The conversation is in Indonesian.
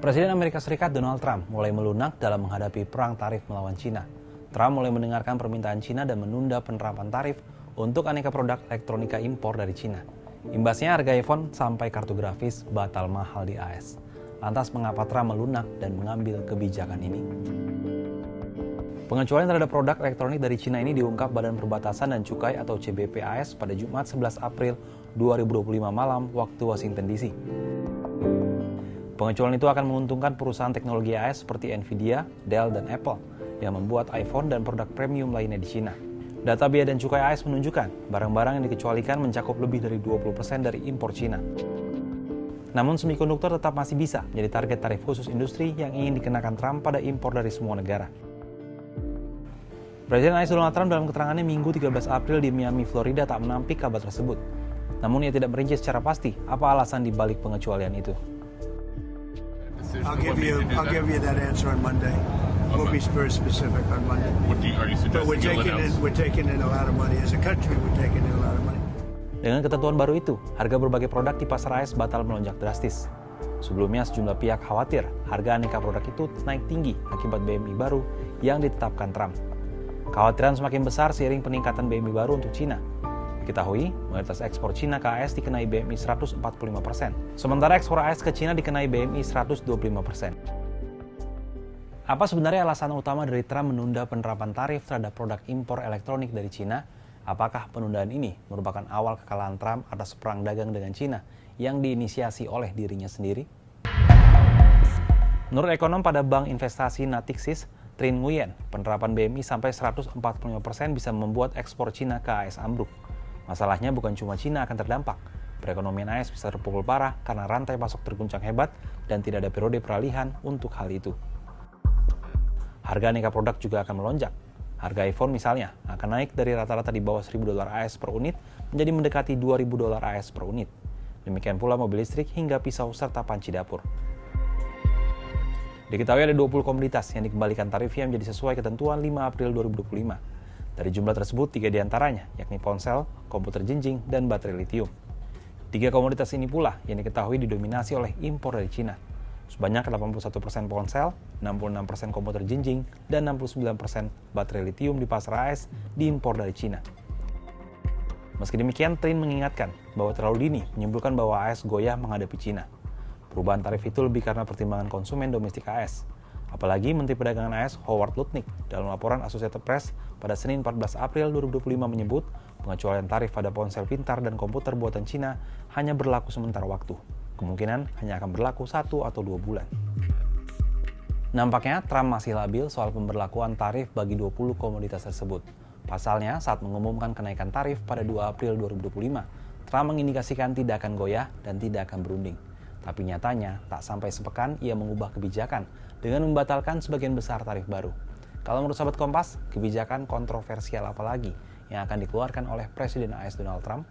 Presiden Amerika Serikat Donald Trump mulai melunak dalam menghadapi perang tarif melawan Cina. Trump mulai mendengarkan permintaan Cina dan menunda penerapan tarif untuk aneka produk elektronika impor dari Cina. Imbasnya harga iPhone sampai kartu grafis batal mahal di AS. Lantas mengapa Trump melunak dan mengambil kebijakan ini? Pengecualian terhadap produk elektronik dari Cina ini diungkap Badan Perbatasan dan Cukai atau CBP AS pada Jumat 11 April 2025 malam waktu Washington DC. Pengecualian itu akan menguntungkan perusahaan teknologi AS seperti Nvidia, Dell, dan Apple yang membuat iPhone dan produk premium lainnya di Cina. Data Bea dan Cukai AS menunjukkan barang-barang yang dikecualikan mencakup lebih dari 20% dari impor Cina. Namun semikonduktor tetap masih bisa menjadi target tarif khusus industri yang ingin dikenakan Trump pada impor dari semua negara. Presiden AS Donald Trump dalam keterangannya Minggu 13 April di Miami, Florida tak menampik kabar tersebut. Namun ia tidak merinci secara pasti apa alasan di balik pengecualian itu. I'll give you that answer on Monday. Okay. We'll be very specific on Monday. Are you suggesting we're taking in a lot of money as a country. We're taking in a lot of money. Dengan ketentuan baru itu, harga berbagai produk di pasar AS batal melonjak drastis. Sebelumnya sejumlah pihak khawatir harga aneka produk itu naik tinggi akibat BMI baru yang ditetapkan Trump. Kekhawatiran semakin besar seiring peningkatan BMI baru untuk Cina. Diketahui, mayoritas ekspor Cina ke AS dikenai BMI 145%, sementara ekspor AS ke Cina dikenai BMI 125%. Apa sebenarnya alasan utama dari Trump menunda penerapan tarif terhadap produk impor elektronik dari Cina? Apakah penundaan ini merupakan awal kekalahan Trump atas perang dagang dengan Cina yang diinisiasi oleh dirinya sendiri? Menurut ekonom pada Bank Investasi Natixis, Trinh Nguyen, penerapan BMI sampai 145% bisa membuat ekspor Cina ke AS ambruk. Masalahnya bukan cuma Cina akan terdampak. Perekonomian AS bisa terpukul parah karena rantai pasok terguncang hebat dan tidak ada periode peralihan untuk hal itu. Harga aneka produk juga akan melonjak. Harga iPhone misalnya akan naik dari rata-rata di bawah $1.000 AS per unit menjadi mendekati $2.000 AS per unit. Demikian pula mobil listrik hingga pisau serta panci dapur. Diketahui ada 20 komoditas yang dikembalikan tarifnya menjadi sesuai ketentuan 5 April 2025. Dari jumlah tersebut, 3 diantaranya, yakni ponsel, komputer jinjing, dan baterai litium. 3 komoditas ini pula yang diketahui didominasi oleh impor dari Cina. Sebanyak 81% ponsel, 66% komputer jinjing, dan 69% baterai litium di pasar AS diimpor dari Cina. Meski demikian, Trinh mengingatkan bahwa terlalu dini menyimpulkan bahwa AS goyah menghadapi Cina. Perubahan tarif itu lebih karena pertimbangan konsumen domestik AS. Apalagi Menteri Perdagangan AS Howard Lutnick dalam laporan Associated Press pada Senin 14 April 2025 menyebut pengecualian tarif pada ponsel pintar dan komputer buatan Cina hanya berlaku sementara waktu. Kemungkinan hanya akan berlaku 1 atau 2 bulan. Nampaknya Trump masih labil soal pemberlakuan tarif bagi 20 komoditas tersebut. Pasalnya, saat mengumumkan kenaikan tarif pada 2 April 2025, Trump mengindikasikan tidak akan goyah dan tidak akan berunding. Tapi nyatanya, tak sampai sepekan ia mengubah kebijakan dengan membatalkan sebagian besar tarif baru. Kalau menurut sahabat Kompas, kebijakan kontroversial apa lagi yang akan dikeluarkan oleh Presiden AS Donald Trump?